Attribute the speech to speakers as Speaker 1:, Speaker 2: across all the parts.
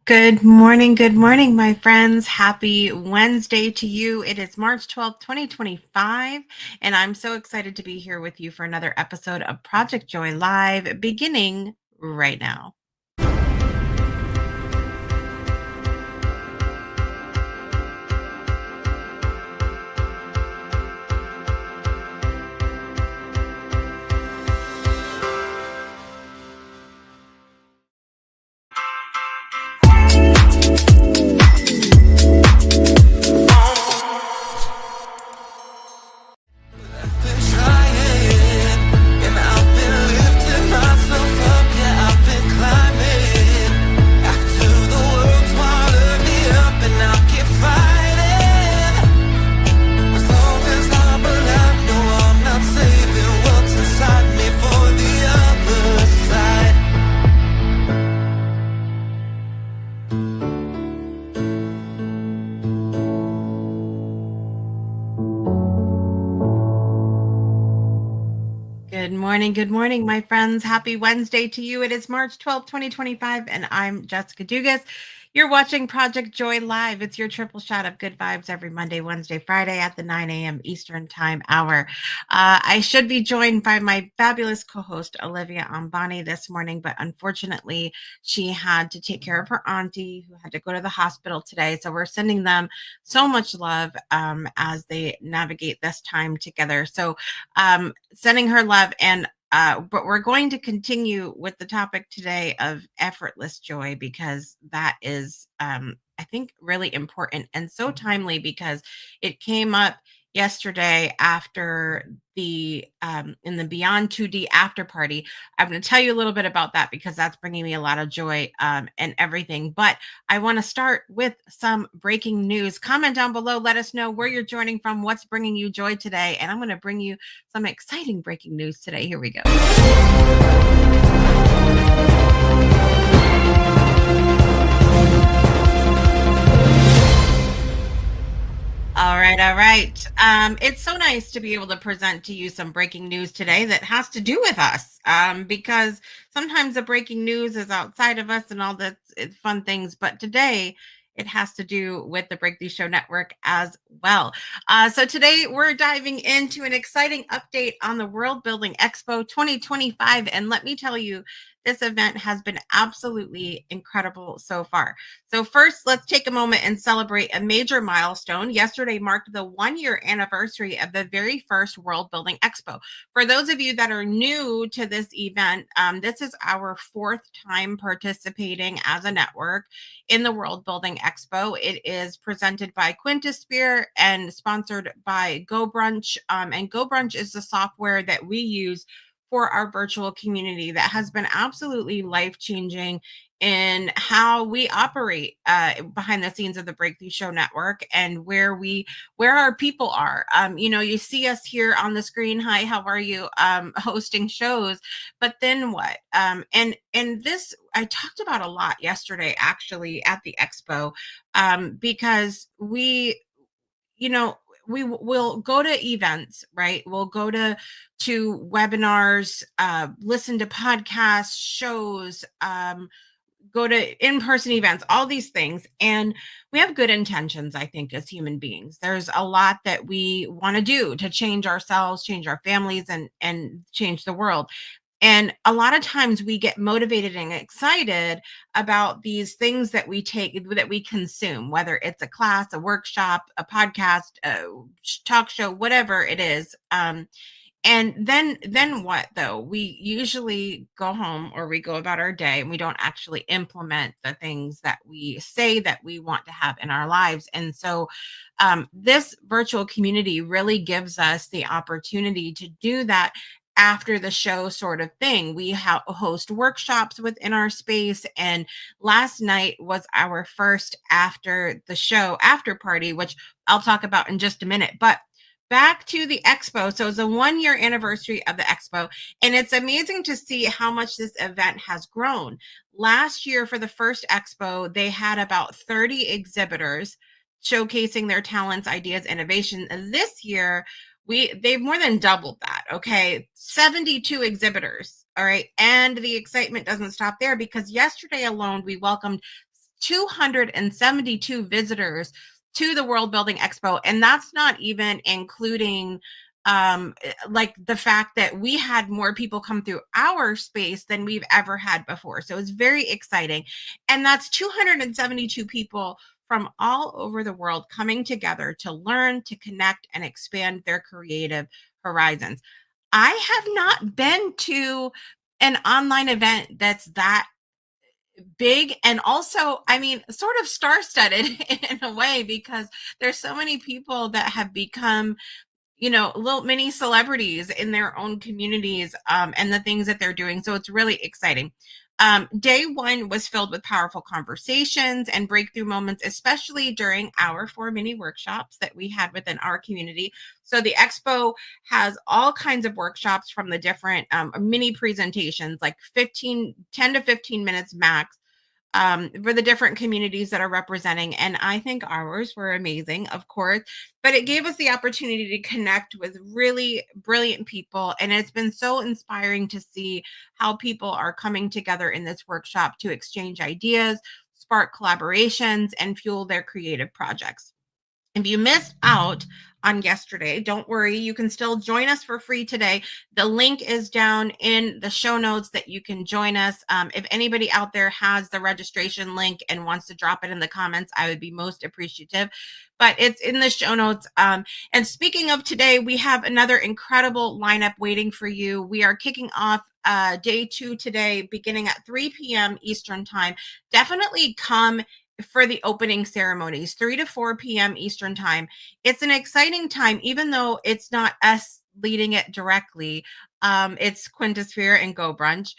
Speaker 1: Good morning, my friends. Happy Wednesday to you. It is March 12th, 2025, and I'm so excited to be here with you for another episode of Project Joy Live, beginning right now. Good morning, my friends. Happy Wednesday to you. It is March 12th, 2025, and I'm Jessica Dugas. You're watching Project Joy Live. It's your triple shot of good vibes every Monday, Wednesday, Friday at the 9 a.m. Eastern Time hour. I should be joined by my fabulous co-host, Olivia Ambani, this morning, but unfortunately, she had to take care of her auntie who had to go to the hospital today. So we're sending them so much love as they navigate this time together. So sending her love but we're going to continue with the topic today of effortless joy because that is, I think, really important and so timely because it came up yesterday after the in the Beyond 2D after party. I'm going to tell you a little bit about that because that's bringing me a lot of joy and everything. But I want to start with some breaking news. Comment down below. Let us know where you're joining from, what's bringing you joy today. And I'm going to bring you some exciting breaking news today. Here we go. All right, all right. It's so nice to be able to present to you some breaking news today that has to do with us, because sometimes the breaking news is outside of us and all the fun things, but today it has to do with the Breakthrough Show Network as well. So today we're diving into an exciting update on the World Building Expo 2025, and let me tell you, this event has been absolutely incredible so far. So first, let's take a moment and celebrate a major milestone. Yesterday marked the 1-year anniversary of the very first World Building Expo. For those of you that are new to this event, this is our 4th time participating as a network in the World Building Expo. It is presented by Quintisphere and sponsored by Go Brunch. And Go Brunch is the software that we use for our virtual community that has been absolutely life-changing in how we operate behind the scenes of the Breakthrough Show Network and where our people are. You see us here on the screen. Hi, how are you? Hosting shows, but then what? And this I talked about a lot yesterday, actually, at the expo, because we will go to events, right? We'll go to webinars, listen to podcasts, shows, go to in-person events, all these things. And we have good intentions, I think, as human beings. There's a lot that we want to do to change ourselves, change our families, and change the world. And a lot of times we get motivated and excited about these things that we take, that we consume, whether it's a class, a workshop, a podcast, a talk show, whatever it is. And then what though? We usually go home or we go about our day and we don't actually implement the things that we say that we want to have in our lives. And so this virtual community really gives us the opportunity to do that after the show sort of thing. We host workshops within our space, and last night was our first after the show after party, which I'll talk about in just a minute. But back to the expo. So it's a 1-year anniversary of the expo, and it's amazing to see how much this event has grown. Last year, for the first expo, they had about 30 exhibitors showcasing their talents, ideas, innovation. This year, they've more than doubled that. Okay, 72 exhibitors. All right, and the excitement doesn't stop there because yesterday alone we welcomed 272 visitors to the World Building Expo. And that's not even including like the fact that we had more people come through our space than we've ever had before. So it's very exciting. And that's 272 people from all over the world coming together to learn, to connect, and expand their creative horizons. I have not been to an online event that's that big, and also, I mean, sort of star-studded in a way, because there's so many people that have become, you know, little mini celebrities in their own communities, and the things that they're doing. So it's really exciting. Day one was filled with powerful conversations and breakthrough moments, especially during our 4 mini workshops that we had within our community. So the expo has all kinds of workshops from the different mini presentations, like 10 to 15 minutes max, for the different communities that are representing. And I think ours were amazing, of course, but it gave us the opportunity to connect with really brilliant people. And it's been so inspiring to see how people are coming together in this workshop to exchange ideas, spark collaborations, and fuel their creative projects. If you missed out on yesterday, don't worry. You can still join us for free today. The link is down in the show notes that you can join us. If anybody out there has the registration link and wants to drop it in the comments, I would be most appreciative. But it's in the show notes. And speaking of today, we have another incredible lineup waiting for you. We are kicking off day 2 today, beginning at 3 p.m. Eastern time. Definitely come for the opening ceremonies, 3 to 4 p.m. Eastern time. It's an exciting time, even though it's not us leading it directly. It's Quintosphere and Go Brunch.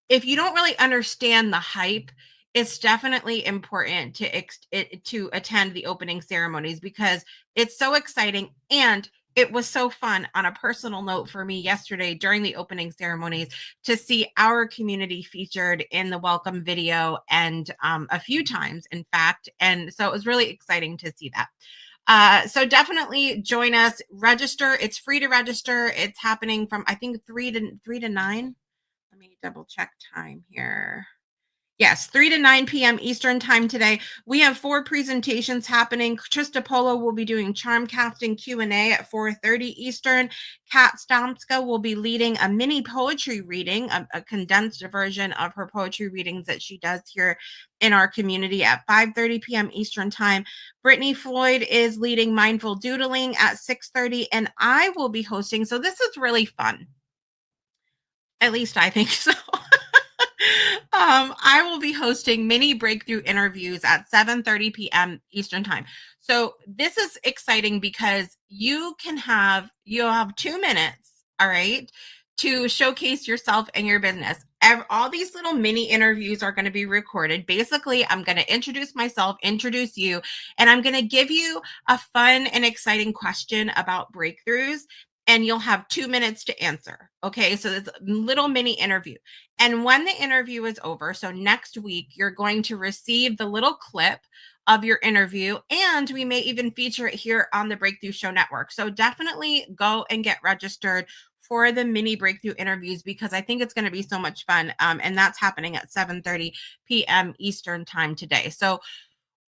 Speaker 1: If you don't really understand the hype, it's definitely important to attend the opening ceremonies, because it's so exciting, and it was so fun on a personal note for me yesterday during the opening ceremonies to see our community featured in the welcome video, and a few times, in fact. And so it was really exciting to see that. So definitely join us, register. It's free to register. It's happening from, I think, 3 to 9. Let me double check time here. Yes, 3 to 9 p.m. Eastern time today. We have 4 presentations happening. Trista Polo will be doing charm casting Q&A at 4:30 Eastern. Kat Stomska will be leading a mini poetry reading, a condensed version of her poetry readings that she does here in our community at 5:30 p.m. Eastern time. Brittany Floyd is leading mindful doodling at 6:30, and I will be hosting. So this is really fun. At least I think so. I will be hosting mini breakthrough interviews at 7:30 p.m. Eastern time. So this is exciting because you'll have 2 minutes, all right, to showcase yourself and your business. All these little mini interviews are going to be recorded. Basically, I'm going to introduce myself, introduce you, and I'm going to give you a fun and exciting question about breakthroughs, and you'll have 2 minutes to answer. Okay, so it's a little mini interview. And when the interview is over, so next week, you're going to receive the little clip of your interview, and we may even feature it here on the Breakthrough Show Network. So definitely go and get registered for the mini breakthrough interviews, because I think it's going to be so much fun. And that's happening at 7:30 p.m. Eastern time today. So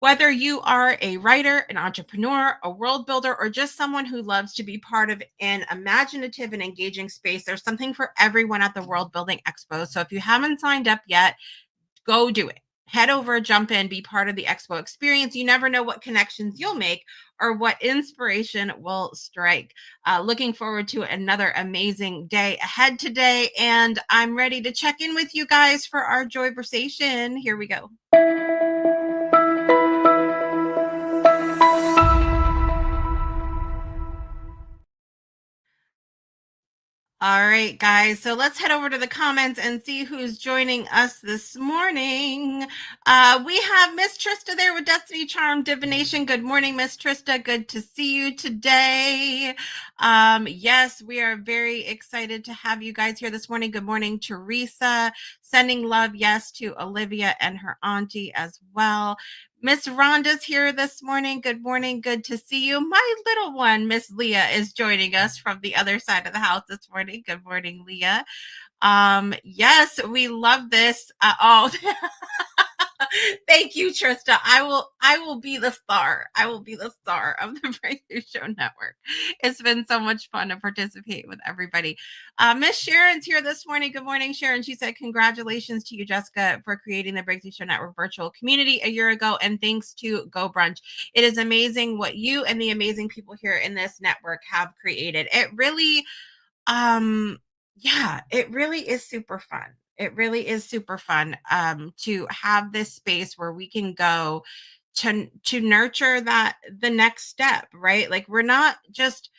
Speaker 1: whether you are a writer, an entrepreneur, a world builder, or just someone who loves to be part of an imaginative and engaging space, there's something for everyone at the World Building Expo. So if you haven't signed up yet, go do it. Head over, jump in, be part of the expo experience. You never know what connections you'll make or what inspiration will strike. Looking forward to another amazing day ahead today. And I'm ready to check in with you guys for our Joyversation. Here we go. All right, guys. So let's head over to the comments and see who's joining us this morning. We have Miss Trista there with Destiny Charm Divination. Good morning, Miss Trista. Good to see you today. Yes, we are very excited to have you guys here this morning. Good morning, Teresa. Sending love, yes, to Olivia and her auntie as well. Miss Rhonda's here this morning. Good morning. Good to see you. My little one, Miss Leah, is joining us from the other side of the house this morning. Good morning, Leah. Yes, we love this. Thank you, Trista. I will be the star. I will be the star of the Breakthrough Show Network. It's been so much fun to participate with everybody. Miss Sharon's here this morning. Good morning, Sharon. She said, congratulations to you, Jessica, for creating the Breakthrough Show Network virtual community a year ago. And thanks to Go Brunch. It is amazing what you and the amazing people here in this network have created. It really, yeah, it really is super fun. It really is super fun to have this space where we can go to nurture that the next step, right? Like we're not just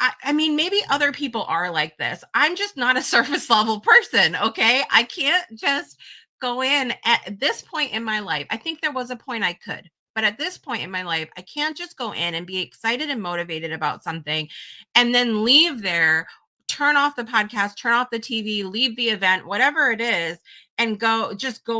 Speaker 1: I mean, maybe other people are like this. I'm just not a surface level person, okay? I can't just go in at this point in my life. I think there was a point I could, but at this point in my life, I can't just go in and be excited and motivated about something and then leave there, turn off the podcast, turn off the TV, leave the event, whatever it is, and go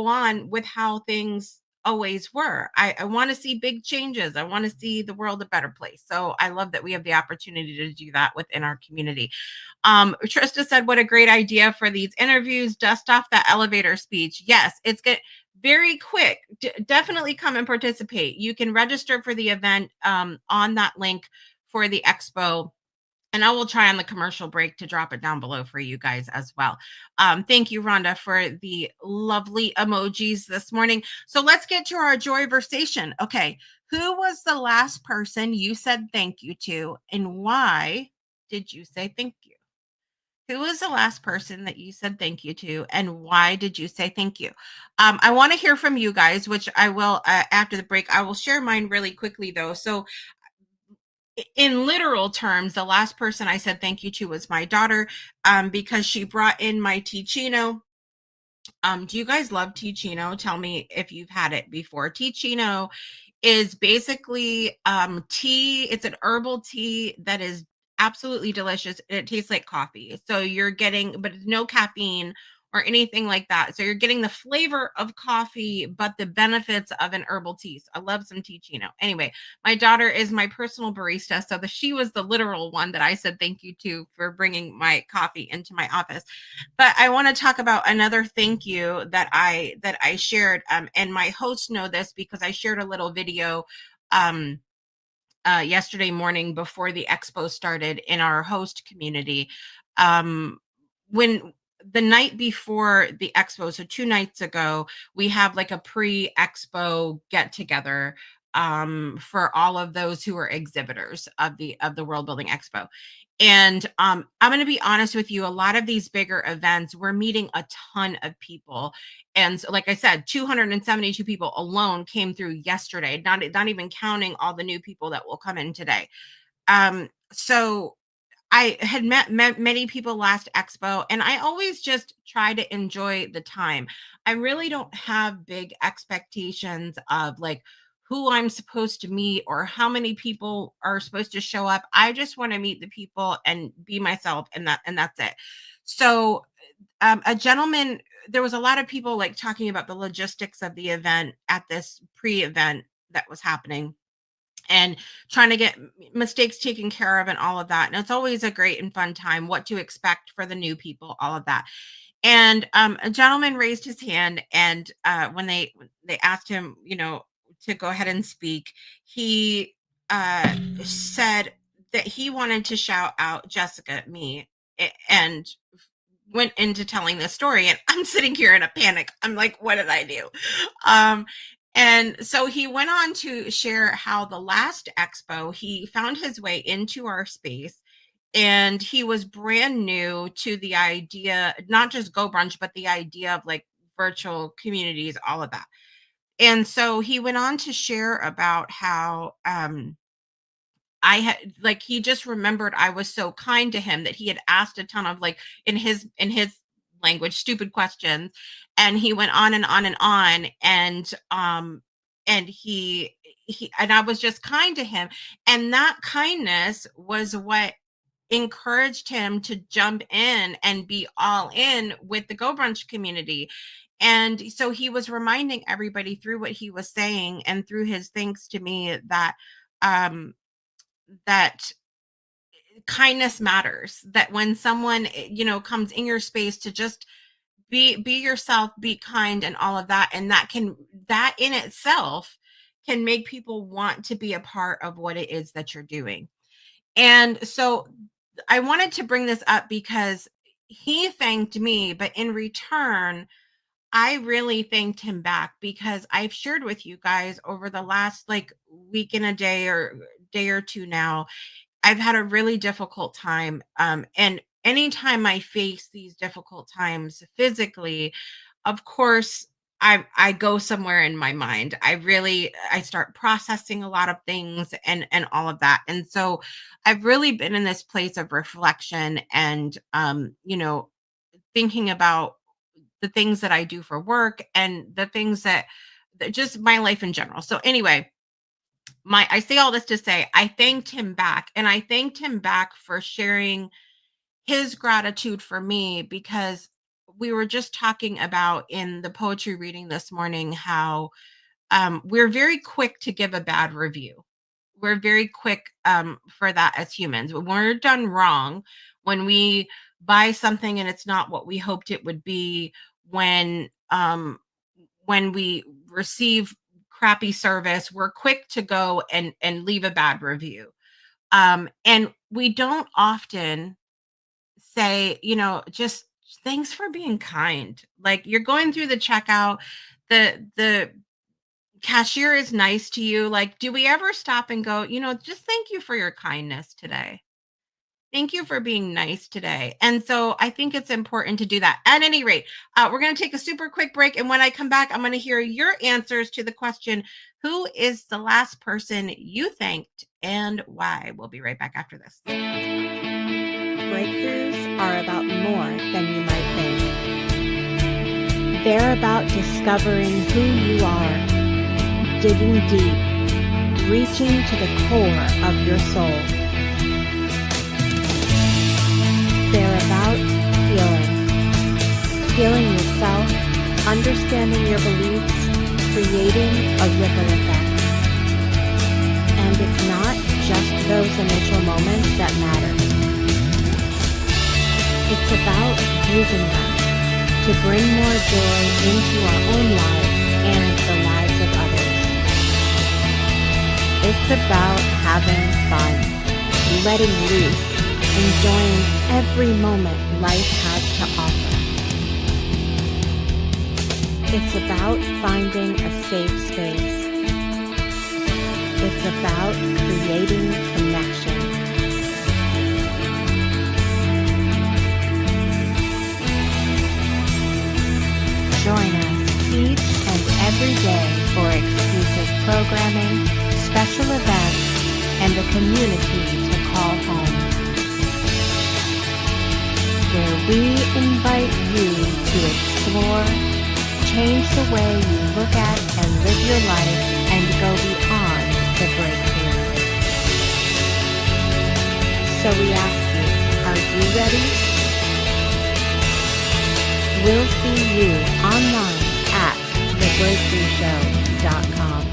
Speaker 1: on with how things always were. I want to see big changes. I want to see the world a better place. So I love that we have the opportunity to do that within our community. Trista said, what a great idea for these interviews. Dust off that elevator speech. Yes, it's good. Very quick. Definitely come and participate. You can register for the event on that link for the expo. And I will try on the commercial break to drop it down below for you guys as well. Thank you, Rhonda, for the lovely emojis this morning. So let's get to our joy versation. Okay, who was the last person you said thank you to, and why did you say thank you? Who was the last person that you said thank you to, and why did you say thank you? I want to hear from you guys, which I will after the break. I will share mine really quickly, though. So in literal terms, the last person I said thank you to was my daughter, because she brought in my Ticino. Do you guys love Ticino? Tell me if you've had it before. Ticino is basically tea. It's an herbal tea that is absolutely delicious. It tastes like coffee. So you're getting, but no caffeine or anything like that. So you're getting the flavor of coffee, but the benefits of an herbal tea. So I love some Ticino. Anyway, my daughter is my personal barista. So she was the literal one that I said thank you to for bringing my coffee into my office. But I want to talk about another thank you that I shared. And my hosts know this because I shared a little video um, yesterday morning before the expo started in our host community. When the night before the expo, so 2 nights ago, we have like a pre-expo get together for all of those who are exhibitors of the World Building Expo. And I'm going to be honest with you, a lot of these bigger events, we're meeting a ton of people. And so, like I said, 272 people alone came through yesterday, not even counting all the new people that will come in today. So I had met many people last expo, and I always just try to enjoy the time. I really don't have big expectations of like who I'm supposed to meet or how many people are supposed to show up. I just want to meet the people and be myself, and that's it. So a gentleman, there was a lot of people like talking about the logistics of the event at this pre-event that was happening and trying to get mistakes taken care of and all of that. And it's always a great and fun time, what to expect for the new people, all of that. And a gentleman raised his hand, and when they asked him, to go ahead and speak, he said that he wanted to shout out Jessica, me, and went into telling this story. And I'm sitting here in a panic. I'm like, what did I do? Um, and so he went on to share how the last expo, he found his way into our space, and he was brand new to the idea, not just Go Brunch, but the idea of like virtual communities, all of that. And so he went on to share about how I had like he just remembered I was so kind to him that he had asked a ton of like in his language stupid questions, and he went on and on and on, and he and I was just kind to him, and that kindness was what encouraged him to jump in and be all in with the Go Brunch community. And so he was reminding everybody through what he was saying and through his thanks to me um that kindness matters, that when someone comes in your space to just be yourself, be kind, and all of that, and that can that in itself can make people want to be a part of what it is that you're doing. And so I wanted to bring this up because he thanked me, but in return, I really thanked him back because I've shared with you guys over the last like week and a day or two now. I've had a really difficult time. And anytime I face these difficult times physically, of course, I go somewhere in my mind. I start processing a lot of things and all of that. And so I've really been in this place of reflection and thinking about the things that I do for work and the things that just my life in general. So anyway, my I say all this to say I thanked him back, and I thanked him back for sharing his gratitude for me because we were just talking about in the poetry reading this morning how we're very quick to give a bad review. We're very quick for that as humans. When we're done wrong, when we buy something and it's not what we hoped it would be, when we receive crappy service, we're quick to go and leave a bad review. And we don't often say, just thanks for being kind. Like you're going through the checkout, the cashier is nice to you. Like, do we ever stop and go, just thank you for your kindness today? Thank you for being nice today. And so I think it's important to do that. At any rate, we're going to take a super quick break. And when I come back, I'm going to hear your answers to the question, who is the last person you thanked and why? We'll be right back after this.
Speaker 2: Breakthroughs are about more than you might think. They're about discovering who you are, digging deep, reaching to the core of your soul. They're about healing yourself, understanding your beliefs, creating a ripple effect. And it's not just those initial moments that matter. It's about using them to bring more joy into our own lives and the lives of others. It's about having fun, letting loose, enjoying every moment life has to offer. It's about finding a safe space. It's about creating connection. Join us each and every day for exclusive programming, special events, and a community to call home, where we invite you to explore, change the way you look at and live your life, and go beyond the breakthrough. So we ask you, are you ready? We'll see you online at thebreakthroughshow.com.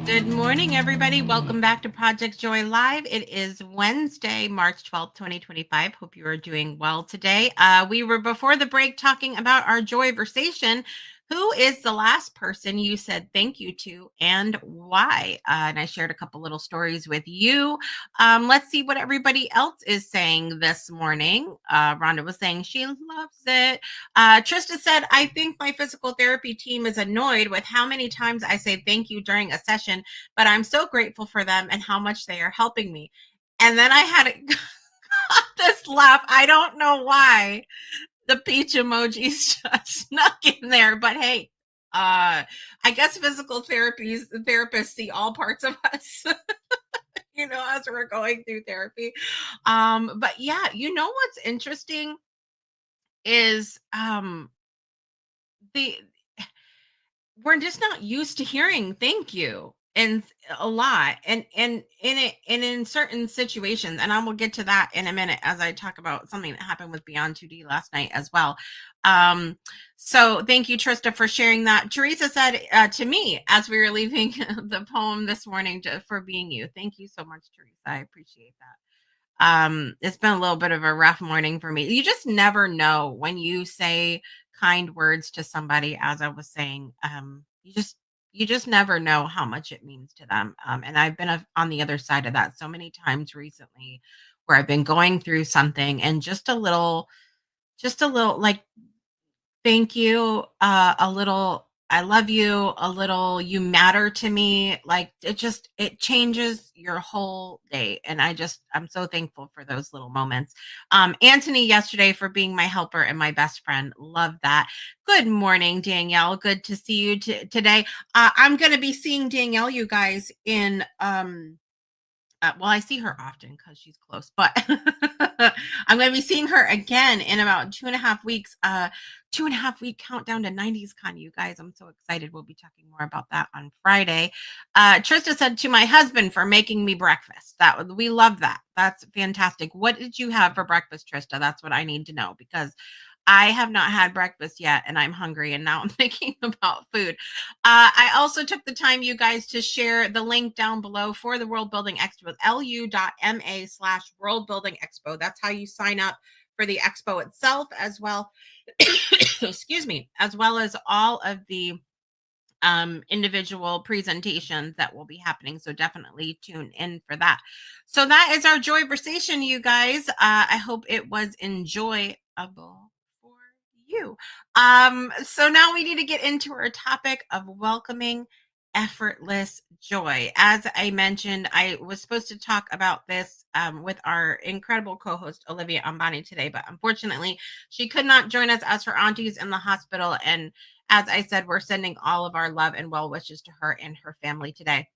Speaker 1: Good morning, everybody. Welcome back to Project Joy Live. It is Wednesday, March 12th, 2025. Hope you are doing well today. We were before the break talking about our joy versation. Who is the last person you said thank you to and why? And I shared a couple little stories with you. Let's see what everybody else is saying this morning. Rhonda was saying she loves it. Trista said, I think my physical therapy team is annoyed with how many times I say thank you during a session, but I'm so grateful for them and how much they are helping me. And then I had this laugh. I don't know why. The peach emojis just snuck in there, but hey, I guess physical therapists see all parts of us, as we're going through therapy. But yeah, what's interesting is the we're just not used to hearing thank you and a lot and in certain situations, and I will get to that in a minute as I talk about something that happened with Beyond 2D last night as well. So thank you, Trista, for sharing that. Teresa said to me as we were leaving the poem this morning, for being you. Thank you so much, Teresa. I appreciate that. It's been a little bit of a rough morning for me. You just never know when you say kind words to somebody, as I was saying, you just never know how much it means to them. And I've been on the other side of that so many times recently, where I've been going through something, and just a little like, thank you, a little, I love you, a little, you matter to me. Like, it changes your whole day. And I'm so thankful for those little moments. Anthony yesterday for being my helper and my best friend. Love that. Good morning, Danielle. Good to see you today. I'm going to be seeing Danielle, you guys, in well, I see her often because she's close, but I'm going to be seeing her again in about 2.5 weeks. 2.5 week countdown to 90s Con, you guys. I'm so excited. We'll be talking more about that on Friday. Trista said, to my husband for making me breakfast. We love that. That's fantastic. What did you have for breakfast, Trista? That's what I need to know, because I have not had breakfast yet and I'm hungry, and now I'm thinking about food. I also took the time, you guys, to share the link down below for the World Building Expo, lu.ma/World Building Expo. That's how you sign up for the expo itself, as well. Excuse me, as well as all of the individual presentations that will be happening. So definitely tune in for that. So that is our joyversation, you guys. I hope it was enjoyable for you. So now we need to get into our topic of welcoming effortless joy. As I mentioned, I was supposed to talk about this with our incredible co-host Olivia Ambani today, but unfortunately she could not join us as her auntie's in the hospital. And as I said, we're sending all of our love and well wishes to her and her family today.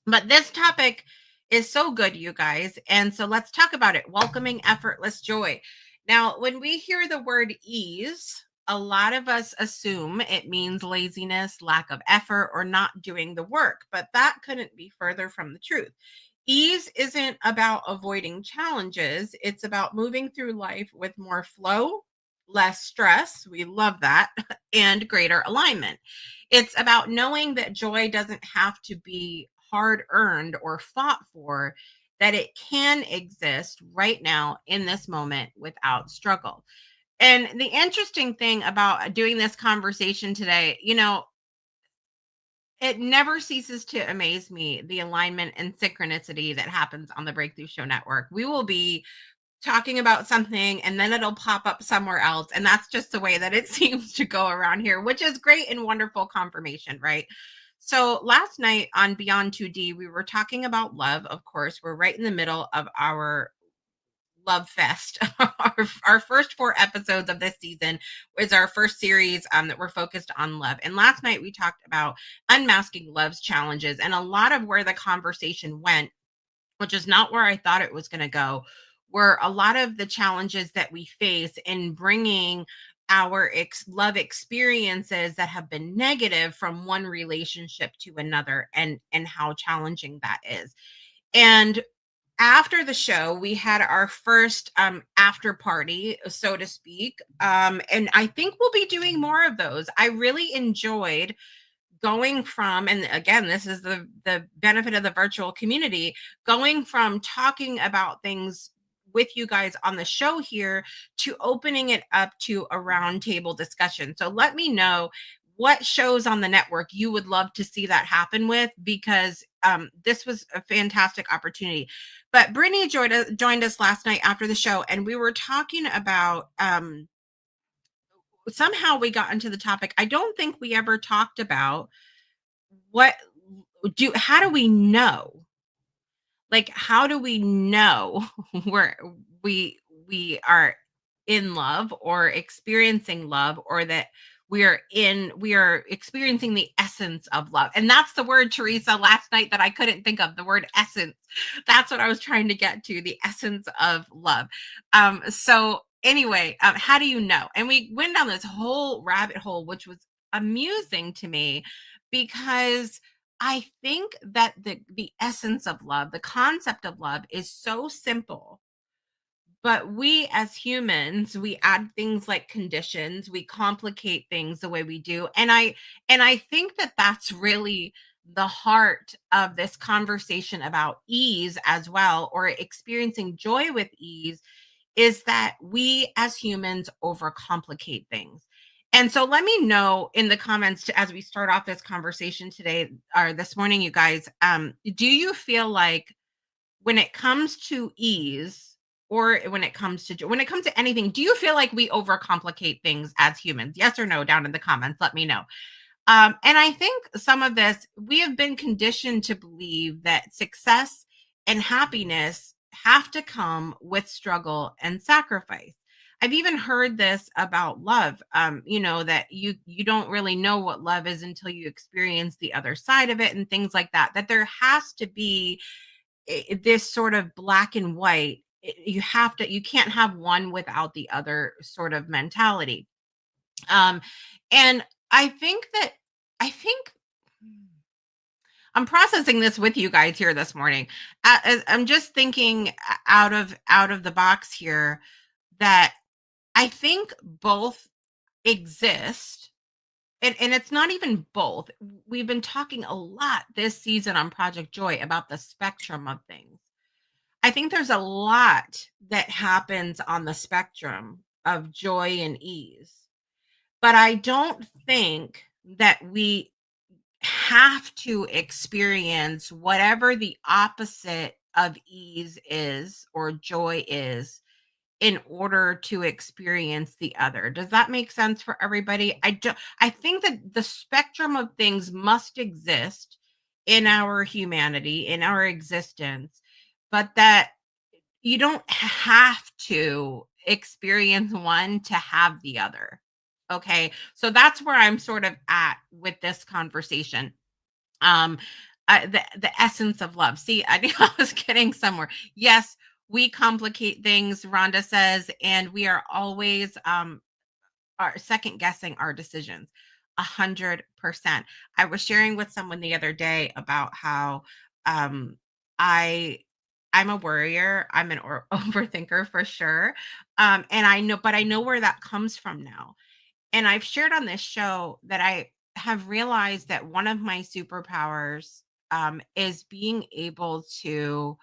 Speaker 1: But this topic is so good, you guys. And so let's talk about it. Welcoming effortless joy. Now, when we hear the word ease, a lot of us assume it means laziness, lack of effort, or not doing the work. But that couldn't be further from the truth. Ease isn't about avoiding challenges. It's about moving through life with more flow, less stress. We love that. And greater alignment. It's about knowing that joy doesn't have to be hard earned or fought for, that it can exist right now in this moment without struggle. And the interesting thing about doing this conversation today, it never ceases to amaze me, the alignment and synchronicity that happens on the Breakthrough Show Network. We will be talking about something and then it'll pop up somewhere else. And that's just the way that it seems to go around here, which is great and wonderful confirmation, right? So last night on Beyond 2D, we were talking about love. Of course, we're right in the middle of our love fest. our first 4 episodes of this season was our first series that we're focused on love. And last night we talked about unmasking love's challenges, and a lot of where the conversation went, which is not where I thought it was going to go, were a lot of the challenges that we face in bringing our love experiences that have been negative from one relationship to another, and how challenging that is. And after the show, we had our first after party, so to speak. And I think we'll be doing more of those. I really enjoyed going from, and again, this is the benefit of the virtual community, going from talking about things with you guys on the show here to opening it up to a roundtable discussion. So let me know what shows on the network you would love to see that happen with, because this was a fantastic opportunity. But Brittany joined us last night after the show, and we were talking about somehow we got into the topic. I don't think we ever talked about how do we know? Like, how do we know where we are in love or experiencing love, or that we are experiencing the essence of love? And that's the word, Teresa, last night that I couldn't think of, the word essence. That's what I was trying to get to, the essence of love. So anyway, how do you know? And we went down this whole rabbit hole, which was amusing to me, because I think that the essence of love, the concept of love, is so simple. But we as humans, we add things like conditions, we complicate things the way we do. And I think that that's really the heart of this conversation about ease as well, or experiencing joy with ease, is that we as humans overcomplicate things. And so let me know in the comments as we start off this conversation today or this morning, you guys, do you feel like when it comes to ease or when it comes to anything, do you feel like we overcomplicate things as humans? Yes or no down in the comments. Let me know. And I think some of this, we have been conditioned to believe that success and happiness have to come with struggle and sacrifice. I've even heard this about love, that you don't really know what love is until you experience the other side of it and things like that. That there has to be this sort of black and white. You can't have one without the other sort of mentality. And I think I'm processing this with you guys here this morning. I'm just thinking out of the box here that I think both exist. And it's not even both. We've been talking a lot this season on Project Joy about the spectrum of things. I think there's a lot that happens on the spectrum of joy and ease. But I don't think that we have to experience whatever the opposite of ease is or joy is in order to experience the other. Does that make sense for everybody? I think that the spectrum of things must exist in our humanity, in our existence, but that you don't have to experience one to have the other. Okay? So that's where I'm sort of at with this conversation. Um the essence of love. See, I knew I was getting somewhere. Yes, we complicate things, Rhonda says, and we are always are second guessing our decisions. 100%. I was sharing with someone the other day about how um I I'm a worrier. I'm an overthinker for sure. And I know where that comes from now. And I've shared on this show that I have realized that one of my superpowers is being able to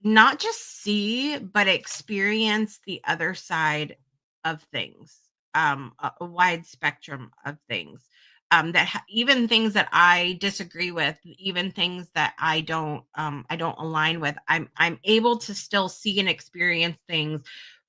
Speaker 1: not just see, but experience the other side of things, a wide spectrum of things. Even things that I disagree with, even things that I don't align with, I'm able to still see and experience things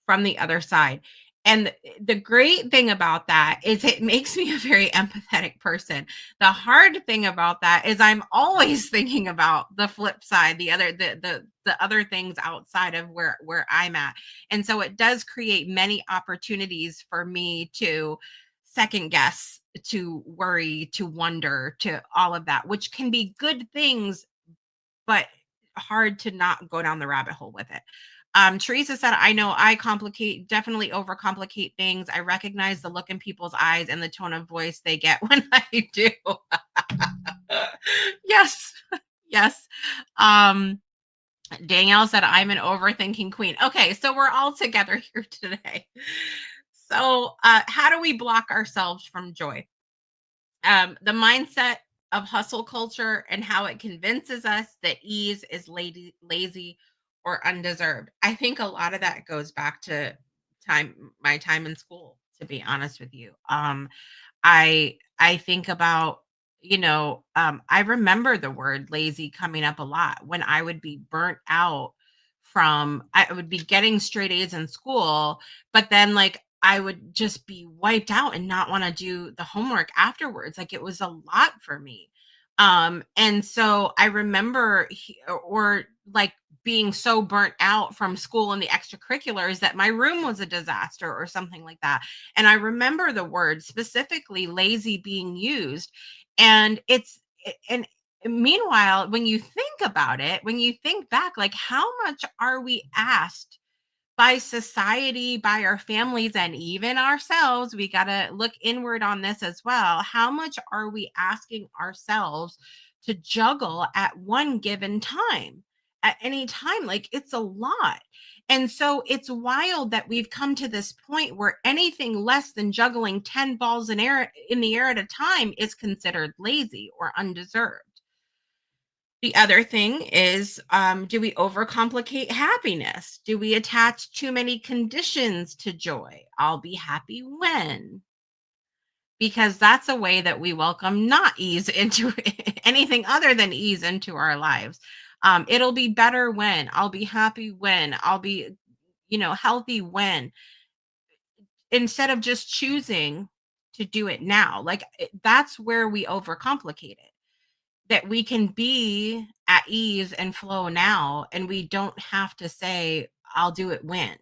Speaker 1: from the other side. And the great thing about that is it makes me a very empathetic person. The hard thing about that is I'm always thinking about the flip side, the other things outside of where I'm at. And so it does create many opportunities for me to second guess, to worry, to wonder, to all of that, which can be good things, but hard to not go down the rabbit hole with it. Teresa said, I know I definitely overcomplicate things. I recognize the look in people's eyes and the tone of voice they get when I do. Yes. Yes. Danielle said, I'm an overthinking queen. Okay, so we're all together here today. So, how do we block ourselves from joy? The mindset of hustle culture and how it convinces us that ease is lazy or undeserved. I think a lot of that goes back to my time in school, to be honest with you. I think about, I remember the word lazy coming up a lot when I would be burnt out I would be getting straight A's in school, but then like I would just be wiped out and not want to do the homework afterwards. Like it was a lot for me. And so I remember or like being so burnt out from school and the extracurriculars that my room was a disaster or something like that. And I remember the word specifically lazy being used. And meanwhile, when you think about it, when you think back, like how much are we asked by society, by our families, and even ourselves? We got to look inward on this as well. How much are we asking ourselves to juggle at one given time? At any time, like it's a lot. And so it's wild that we've come to this point where anything less than juggling 10 balls in the air at a time is considered lazy or undeserved. The other thing is, do we overcomplicate happiness? Do we attach too many conditions to joy? I'll be happy when. because that's a way that we welcome not ease into anything other than ease into our lives. It'll be better when, I'll be happy when, I'll be, healthy when, instead of just choosing to do it now. Like that's where we overcomplicate it. That we can be at ease and flow now, and we don't have to say, I'll do it when.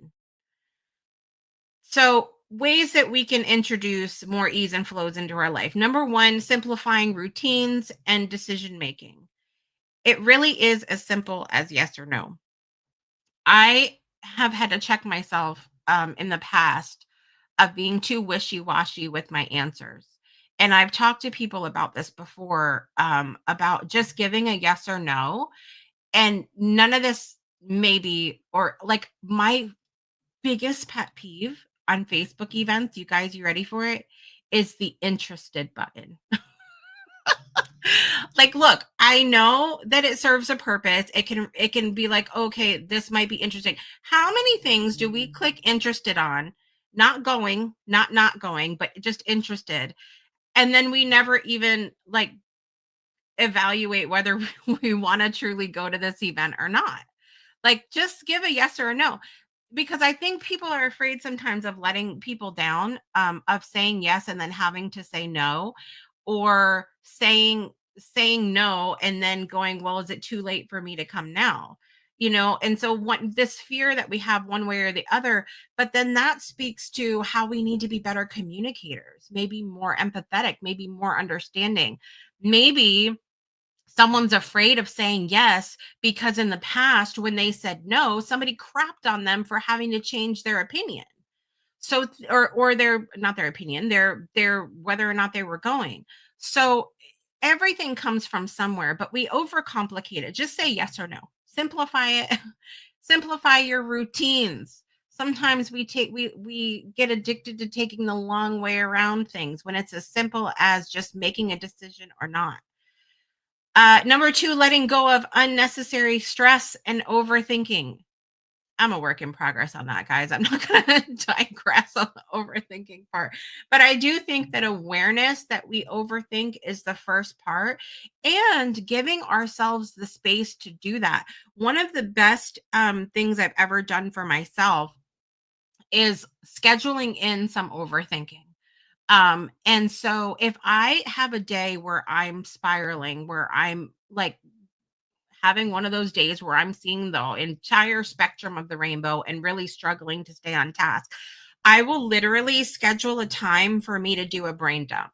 Speaker 1: So, ways that we can introduce more ease and flows into our life. Number one, simplifying routines and decision making. It really is as simple as yes or no. I have had to check myself in the past of being too wishy washy with my answers. And I've talked to people about this before, about just giving a yes or no. And none of this, maybe, or like my biggest pet peeve on Facebook events, you guys, you ready for it? Is the interested button. Like, look, I know that it serves a purpose. It can be like, okay, this might be interesting. How many things do we click interested on? Not going, not going, but just interested. And then we never even like evaluate whether we want to truly go to this event or not. Like, just give a yes or a no, because I think people are afraid sometimes of letting people down, of saying yes and then having to say no, or saying no and then going, well, is it too late for me to come now? And so what this fear that we have one way or the other, but then that speaks to how we need to be better communicators, maybe more empathetic, maybe more understanding. Maybe someone's afraid of saying yes because in the past when they said no, somebody crapped on them for having to change their opinion. So or their, not their opinion, their whether or not they were going. So everything comes from somewhere, but we overcomplicate it. Just say yes or no. Simplify it. Simplify your routines. Sometimes we get addicted to taking the long way around things when it's as simple as just making a decision or not. Number two, letting go of unnecessary stress and overthinking. I'm a work in progress on that, guys. I'm not going to digress on the overthinking part. But I do think that awareness that we overthink is the first part, and giving ourselves the space to do that. One of the best things I've ever done for myself is scheduling in some overthinking. And so if I have a day where I'm spiraling, where I'm like having one of those days where I'm seeing the entire spectrum of the rainbow and really struggling to stay on task, I will literally schedule a time for me to do a brain dump.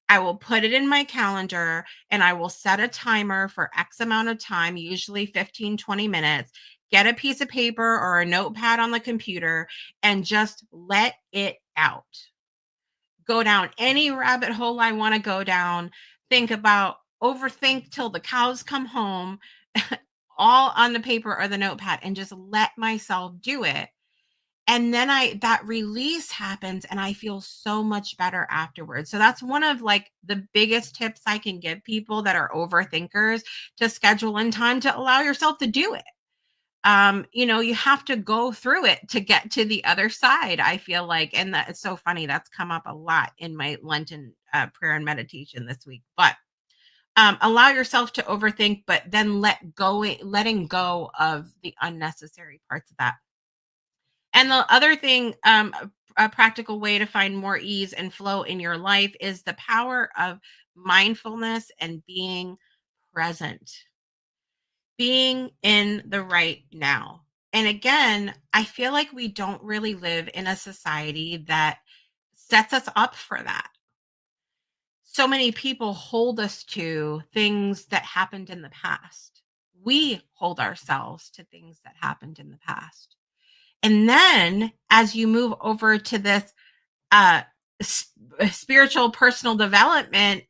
Speaker 1: I will put it in my calendar and I will set a timer for X amount of time, usually 15, 20 minutes. Get a piece of paper or a notepad on the computer and just let it out. Go down any rabbit hole I want to go down. Think about, overthink till the cows come home, all on the paper or the notepad, and just let myself do it. And then that release happens and I feel so much better afterwards. So that's one of like the biggest tips I can give people that are overthinkers, to schedule in time to allow yourself to do it. You have to go through it to get to the other side, I feel like. And that it's so funny. That's come up a lot in my Lenten prayer and meditation this week. But allow yourself to overthink, but then letting go of the unnecessary parts of that. And the other thing, a practical way to find more ease and flow in your life is the power of mindfulness and being present, being in the right now. And again, I feel like we don't really live in a society that sets us up for that. So many people hold us to things that happened in the past. We hold ourselves to things that happened in the past. And then as you move over to this uh, spiritual personal development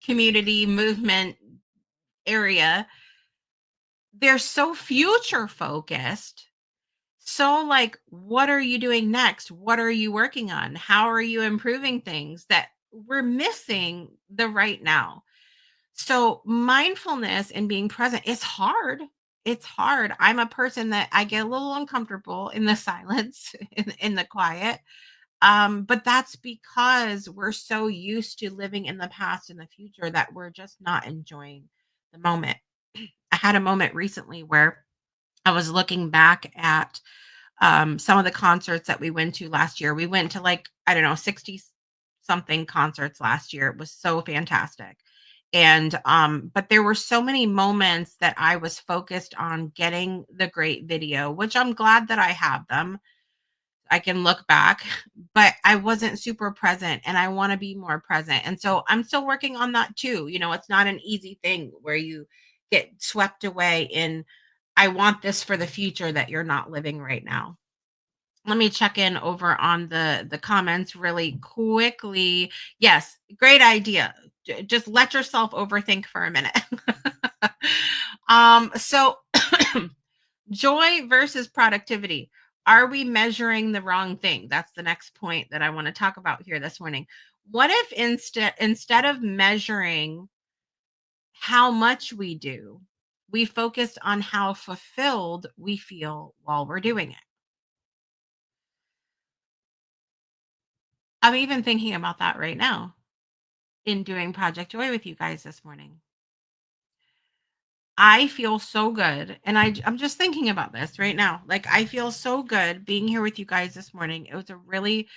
Speaker 1: community movement area, they're so future focused. So, like, what are you doing next? What are you working on? How are you improving things, that we're missing the right now? So, mindfulness and being present is hard. It's hard. I'm a person that I get a little uncomfortable in the silence, in the quiet. But that's because we're so used to living in the past and the future that we're just not enjoying the moment. I had a moment recently where I was looking back at some of the concerts that we went to last year. We went to like, I don't know, 60 something concerts last year. It was so fantastic. And but there were so many moments that I was focused on getting the great video, which I'm glad that I have them. I can look back, but I wasn't super present and I want to be more present. And so I'm still working on that too. You know, it's not an easy thing where you get swept away in I want this for the future that you're not living right now. Let me check in over on the comments really quickly. Yes, great idea. Just let yourself overthink for a minute. So joy versus productivity. Are we measuring the wrong thing? That's the next point that I want to talk about here this morning. What if instead of measuring how much we do, we focused on how fulfilled we feel while we're doing it? I'm even thinking about that right now in doing Project Joy with you guys this morning. I feel so good. And I'm just thinking about this right now. Like, I feel so good being here with you guys this morning. It was a really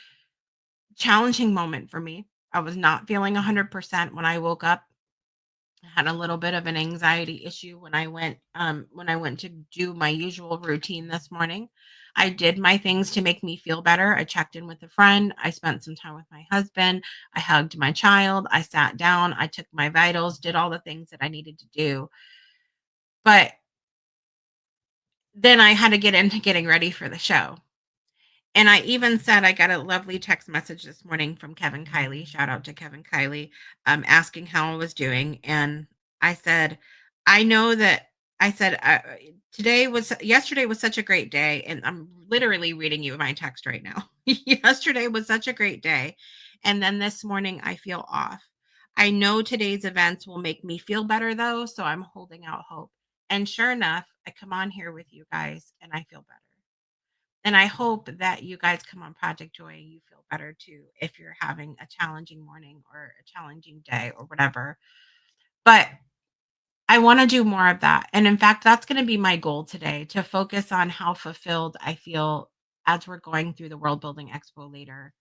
Speaker 1: challenging moment for me. I was not feeling 100% when I woke up. I had a little bit of an anxiety issue when I went to do my usual routine this morning. I did my things to make me feel better. I checked in with a friend. I spent some time with my husband. I hugged my child. I sat down. I took my vitals, did all the things that I needed to do. But then I had to get into getting ready for the show. And I even said I got a lovely text message this morning from Kevin Kiley. Shout out to Kevin Kiley, asking how I was doing. And I said, I know that I said yesterday was such a great day. And I'm literally reading you my text right now. Yesterday was such a great day. And then this morning I feel off. I know today's events will make me feel better though. So I'm holding out hope. And sure enough, I come on here with you guys and I feel better. And I hope that you guys come on Project Joy and you feel better too if you're having a challenging morning or a challenging day or whatever. But I want to do more of that. And in fact, that's going to be my goal today, to focus on how fulfilled I feel as we're going through the World Building Expo later,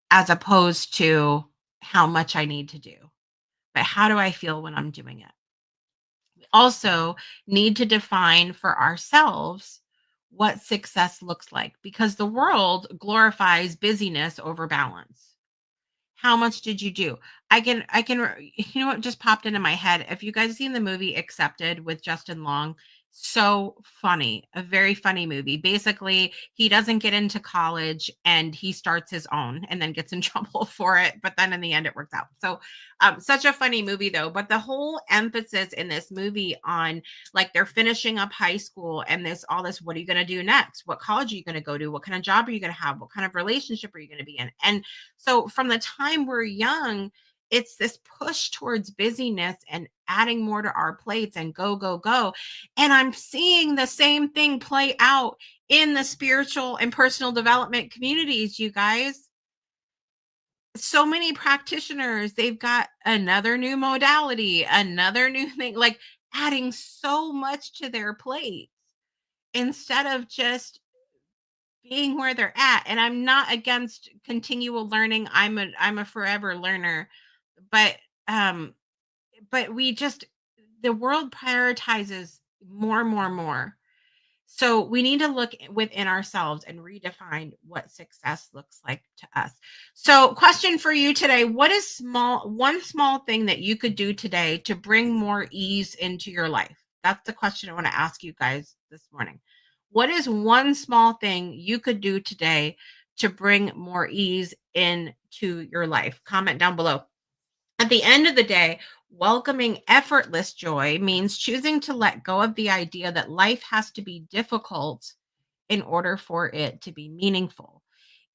Speaker 1: as opposed to how much I need to do. But how do I feel when I'm doing it? We also need to define for ourselves what success looks like, because the world glorifies busyness over balance. How much did you do? You know what just popped into my head? If you guys seen the movie Accepted with Justin Long, so funny, a very funny movie. Basically, he doesn't get into college and he starts his own and then gets in trouble for it. But then in the end, it works out. So, such a funny movie though. But the whole emphasis in this movie on like they're finishing up high school and all this, what are you going to do next? What college are you going to go to? What kind of job are you going to have? What kind of relationship are you going to be in? And so from the time we're young, it's this push towards busyness and adding more to our plates and go, go, go. And I'm seeing the same thing play out in the spiritual and personal development communities, you guys. So many practitioners, they've got another new modality, another new thing, like adding so much to their plate instead of just being where they're at. And I'm not against continual learning. I'm a forever learner, but um we just, the world prioritizes more, more, more. So we need to look within ourselves and redefine what success looks like to us. So question for you today, what is one small thing that you could do today to bring more ease into your life? That's the question I want to ask you guys this morning. What is one small thing you could do today to bring more ease into your life? Comment down below. At the end of the day, welcoming effortless joy means choosing to let go of the idea that life has to be difficult in order for it to be meaningful.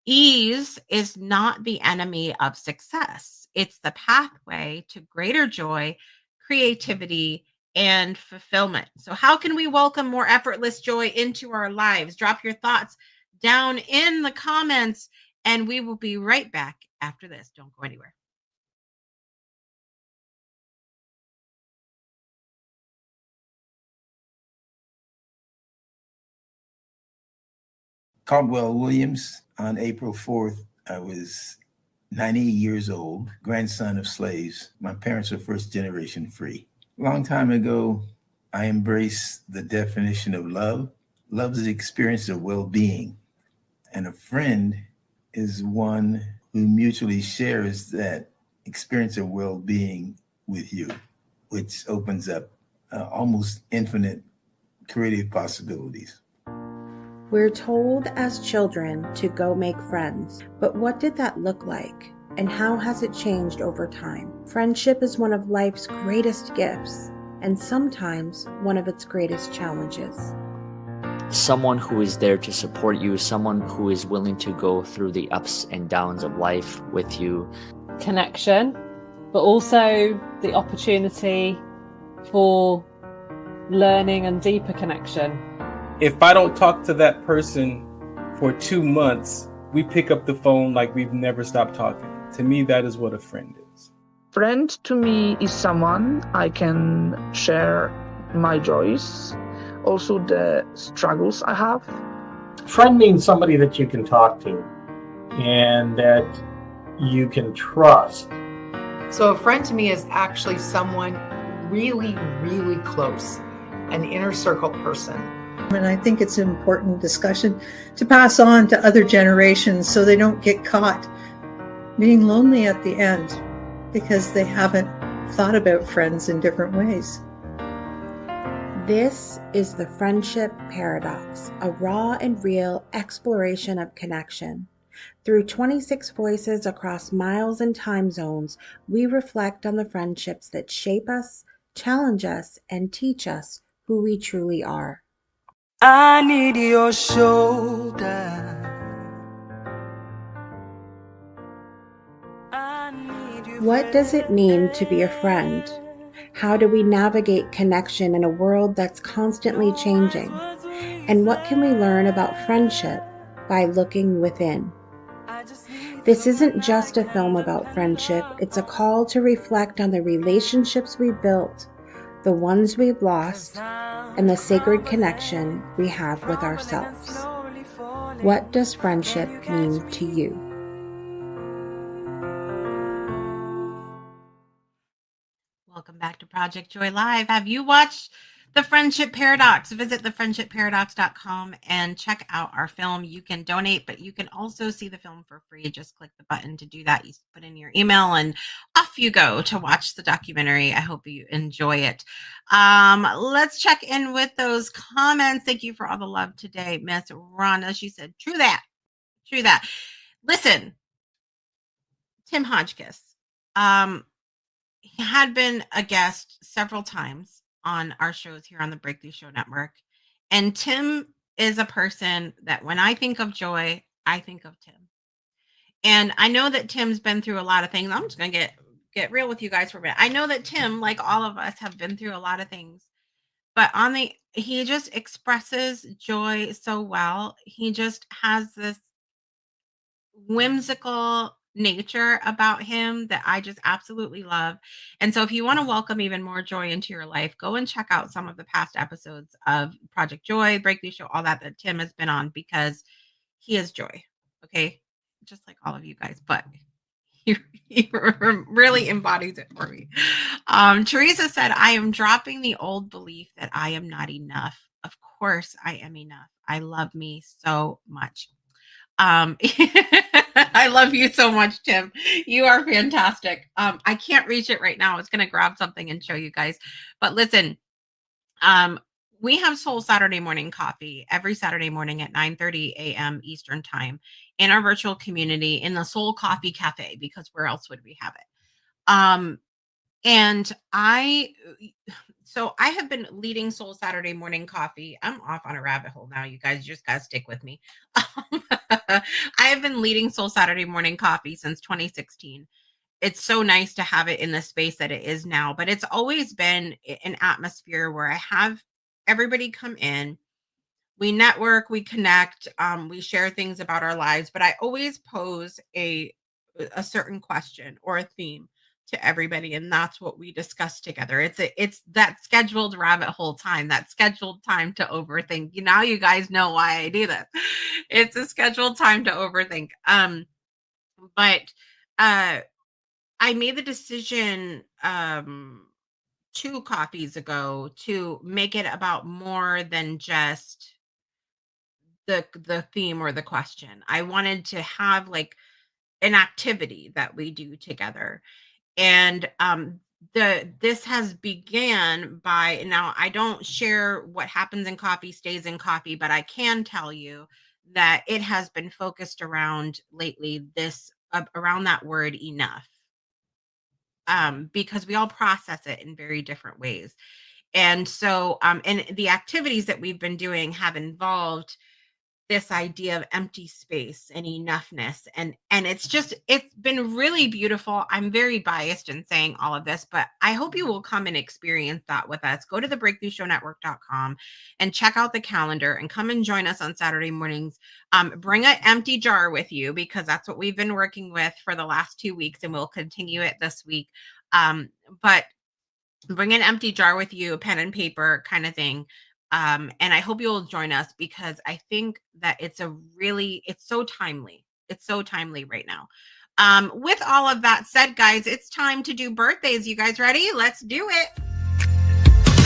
Speaker 1: Ease is not the enemy of success, it's the pathway to greater joy, creativity, and fulfillment. So, how can we welcome more effortless joy into our lives? Drop your thoughts down in the comments. And we will be right back after this. Don't go anywhere.
Speaker 3: Caldwell Williams. On April 4th, I was 90 years old, grandson of slaves. My parents are first generation free. A long time ago, I embraced the definition of love. Love is the experience of well being, and a friend is one who mutually shares that experience of well being with you, which opens up almost infinite creative possibilities.
Speaker 2: We're told as children to go make friends, but what did that look like? And how has it changed over time? Friendship is one of life's greatest gifts, and sometimes one of its greatest challenges.
Speaker 4: Someone who is there to support you, someone who is willing to go through the ups and downs of life with you.
Speaker 5: Connection, but also the opportunity for learning and deeper connection.
Speaker 6: If I don't talk to that person for 2 months, we pick up the phone like we've never stopped talking. To me, that is what a friend is.
Speaker 7: Friend to me is someone I can share my joys, also the struggles I have.
Speaker 8: Friend means somebody that you can talk to and that you can trust.
Speaker 9: So a friend to me is actually someone really, really close, an inner circle person.
Speaker 10: And I think it's an important discussion to pass on to other generations so they don't get caught being lonely at the end because they haven't thought about friends in different ways.
Speaker 2: This is the Friendship Paradox, a raw and real exploration of connection. Through 26 voices across miles and time zones, we reflect on the friendships that shape us, challenge us, and teach us who we truly are.
Speaker 11: I need your shoulder.
Speaker 2: What does it mean to be a friend? How do we navigate connection in a world that's constantly changing? And what can we learn about friendship by looking within? This isn't just a film about friendship, it's a call to reflect on the relationships we built, the ones we've lost, and the sacred connection we have with ourselves. What does friendship mean to you?
Speaker 1: Welcome back to Project Joy Live. Have you watched The Friendship Paradox? Visit thefriendshipparadox.com and check out our film. You can donate, but you can also see the film for free. Just click the button to do that. You put in your email and off you go to watch the documentary. I hope you enjoy it. Let's check in with those comments. Thank you for all the love today, Miss Rhonda. She said, true that. True that. Listen, Tim Hodgkiss. He had been a guest several times on our shows here on the Breakthrough Show Network. And Tim is a person that when I think of joy, I think of Tim. And I know that Tim's been through a lot of things. I'm just going to get real with you guys for a minute. I know that Tim, like all of us, have been through a lot of things. But he just expresses joy so well. He just has this whimsical nature about him that I just absolutely love. And so if you want to welcome even more joy into your life, go and check out some of the past episodes of Project Joy, Breakthrough Show, all that Tim has been on, because he is joy. Okay. Just like all of you guys, but he really embodies it for me. Teresa said, I am dropping the old belief that I am not enough. Of course I am enough. I love me so much. I love you so much, Tim. You are fantastic. I can't reach it right now. I was going to grab something and show you guys. But listen, we have Soul Saturday morning coffee every Saturday morning at 9:30 a.m. Eastern time in our virtual community in the Soul Coffee Cafe, because where else would we have it? And I have been leading Soul Saturday morning coffee. I'm off on a rabbit hole now, you guys. You just got to stick with me. I have been leading Soul Saturday morning coffee since 2016. It's so nice to have it in the space that it is now, but it's always been an atmosphere where I have everybody come in. We network, we connect, we share things about our lives, but I always pose a certain question or a theme to everybody, and that's what we discuss together. It's that scheduled rabbit hole time, that scheduled time to overthink. You guys know why I do this. It's a scheduled time to overthink. But I made the decision 2 coffees ago to make it about more than just the theme or the question. I wanted to have like an activity that we do together. And this has began by, now I don't share what happens in coffee stays in coffee, but I can tell you that it has been focused around lately this around that word enough. Because we all process it in very different ways. And so and the activities that we've been doing have involved this idea of empty space and enoughness, and it's been really beautiful. I'm very biased in saying all of this, but I hope you will come and experience that with us. Go to thebreakthroughshownetwork.com and check out the calendar and come and join us on Saturday mornings. Bring an empty jar with you, because that's what we've been working with for the last 2 weeks, and we'll continue it this week. But bring an empty jar with you, a pen and paper kind of thing. And I hope you'll join us, because I think that it's so timely. It's so timely right now. With all of that said, guys, it's time to do birthdays. You guys ready? Let's do it.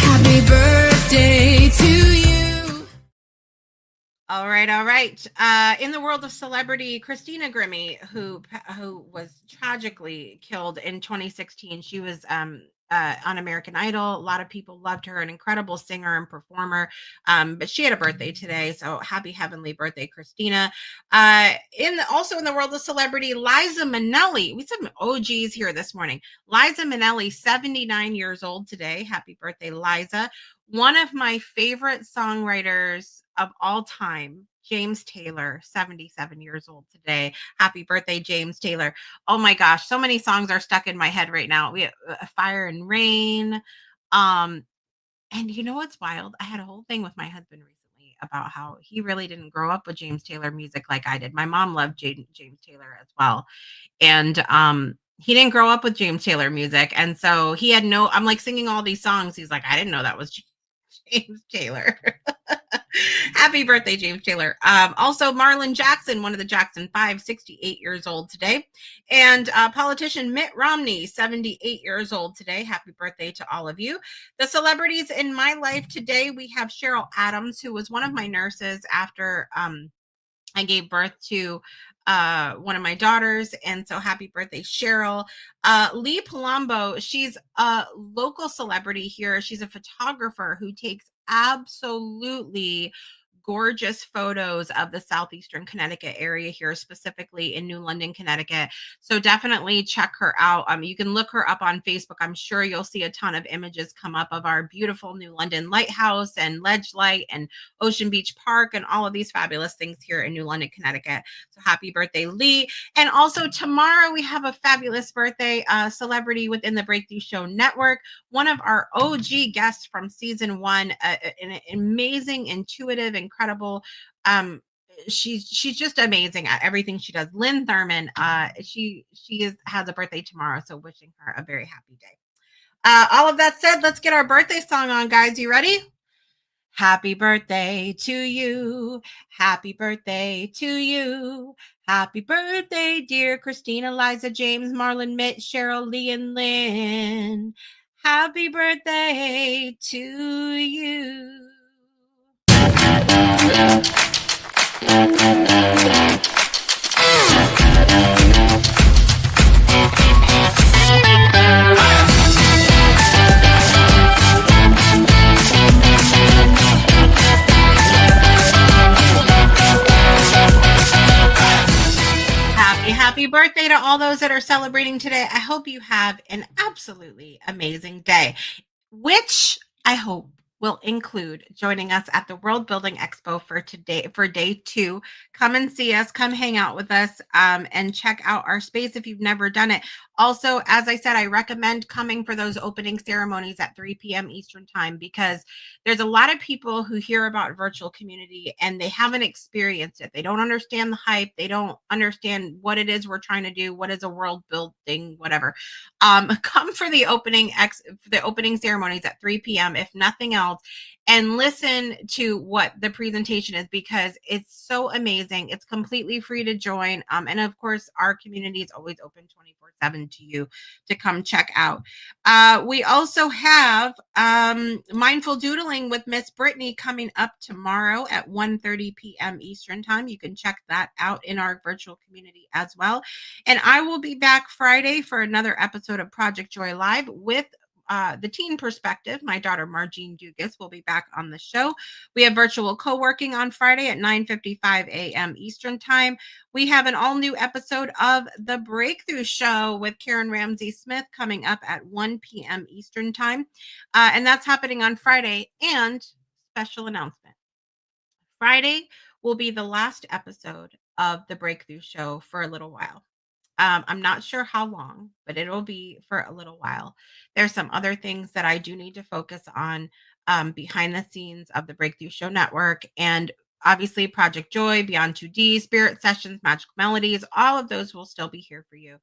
Speaker 12: Happy birthday to you.
Speaker 1: All right. In the world of celebrity, Christina Grimmie, who was tragically killed in 2016, she was on American Idol. A lot of people loved her, an incredible singer and performer. But she had a birthday today, so happy heavenly birthday, Christina. Also in the world of celebrity, Liza Minnelli. We have some OGs here this morning. Liza Minnelli, 79 years old today. Happy birthday, Liza. One of my favorite songwriters of all time, James Taylor, 77 years old today. Happy birthday, James Taylor. Oh my gosh, so many songs are stuck in my head right now. We have Fire and Rain. And you know what's wild? I had a whole thing with my husband recently about how he really didn't grow up with James Taylor music like I did. My mom loved James Taylor as well. And he didn't grow up with James Taylor music. And so he had I'm like singing all these songs. He's like, I didn't know that was James Taylor. Happy birthday, James Taylor. Also, Marlon Jackson, one of the Jackson 5, 68 years old today. And politician Mitt Romney, 78 years old today. Happy birthday to all of you. The celebrities in my life today, we have Cheryl Adams, who was one of my nurses after I gave birth to one of my daughters. And so happy birthday, Cheryl. Lee Palumbo, she's a local celebrity here. She's a photographer who takes absolutely gorgeous photos of the southeastern Connecticut area here, specifically in New London, Connecticut. So definitely check her out. You can look her up on Facebook. I'm sure you'll see a ton of images come up of our beautiful New London Lighthouse and Ledge Light and Ocean Beach Park and all of these fabulous things here in New London, Connecticut. So happy birthday, Lee. And also tomorrow we have a fabulous birthday celebrity within the Breakthrough Show Network. One of our OG guests from season 1, an amazing, intuitive, incredible. She's just amazing at everything she does. Lynn Thurman. She has a birthday tomorrow, so wishing her a very happy day. All of that said, let's get our birthday song on, guys. You ready? Happy birthday to you. Happy birthday to you. Happy birthday, dear Christina, Liza, James, Marlon, Mitt, Cheryl, Lee, and Lynn. Happy birthday to you. Happy birthday to all those that are celebrating today. I hope you have an absolutely amazing day, which I hope will include joining us at the World Building Expo for day 2. Come and see us, come hang out with us, and check out our space if you've never done it. Also, as I said, I recommend coming for those opening ceremonies at 3 p.m. Eastern time, because there's a lot of people who hear about virtual community and they haven't experienced it. They don't understand the hype. They don't understand what it is we're trying to do. What is a world building, whatever. Come for the opening ceremonies at 3 p.m. if nothing else, and listen to what the presentation is, because it's so amazing. It's completely free to join. And of course, our community is always open 24/7 to you to come check out. We also have Mindful Doodling with Miss Brittany coming up tomorrow at 1:30 p.m. Eastern time. You can check that out in our virtual community as well. And I will be back Friday for another episode of Project Joy Live with the teen perspective. My daughter Margene Dugas will be back on the show. We have virtual co-working on Friday at 9:55 a.m. Eastern time. We have an all-new episode of The Breakthrough Show with Karen Ramsey Smith coming up at 1 p.m. Eastern time. And that's happening on Friday. And special announcement. Friday will be the last episode of The Breakthrough Show for a little while. I'm not sure how long, but it'll be for a little while. There's some other things that I do need to focus on behind the scenes of the Breakthrough Show Network. And obviously Project Joy, Beyond 2D, Spirit Sessions, Magical Melodies, all of those will still be here for you.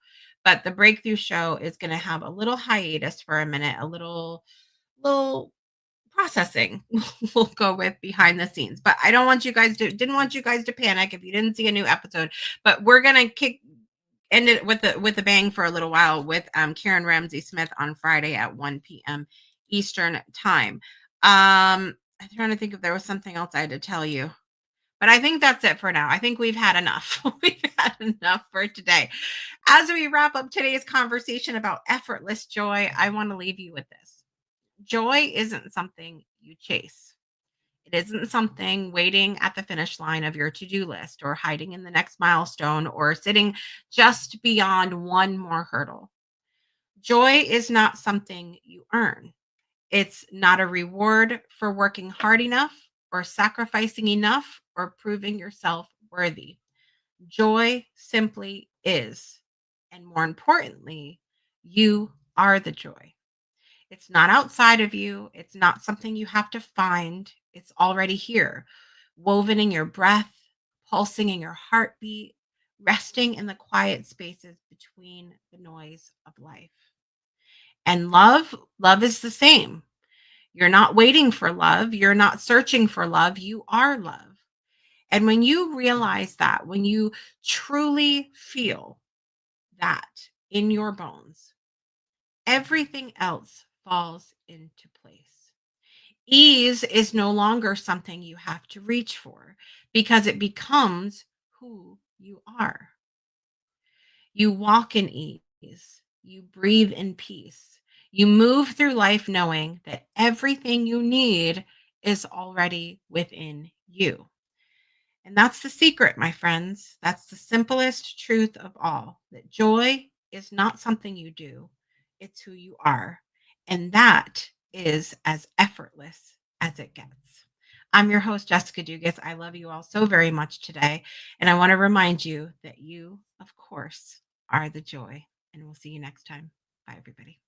Speaker 1: But the Breakthrough Show is going to have a little hiatus for a minute, a little processing we'll go with behind the scenes. But I didn't want you guys to panic if you didn't see a new episode. But we're going to end it with a bang for a little while with Karen Ramsey Smith on Friday at 1 p.m. Eastern time. I'm trying to think if there was something else I had to tell you, but I think that's it for now. I think we've had enough. We've had enough for today. As we wrap up today's conversation about effortless joy, I want to leave you with this. Joy isn't something you chase. It isn't something waiting at the finish line of your to-do list, or hiding in the next milestone, or sitting just beyond one more hurdle. Joy is not something you earn. It's not a reward for working hard enough, or sacrificing enough, or proving yourself worthy. Joy simply is. And more importantly, you are the joy. It's not outside of you. It's not something you have to find. It's already here, woven in your breath, pulsing in your heartbeat, resting in the quiet spaces between the noise of life. And love is the same. You're not waiting for love. You're not searching for love. You are love. And when you realize that, when you truly feel that in your bones, everything else falls into place. Ease is no longer something you have to reach for, because it becomes who you are. You walk in ease. You breathe in peace. You move through life knowing that everything you need is already within you. And that's the secret, my friends. That's the simplest truth of all, that joy is not something you do. It's who you are. And that is as effortless as it gets. I'm your host, Jessica Dugas. I love you all so very much today. And I want to remind you that you, of course, are the joy. And we'll see you next time. Bye, everybody.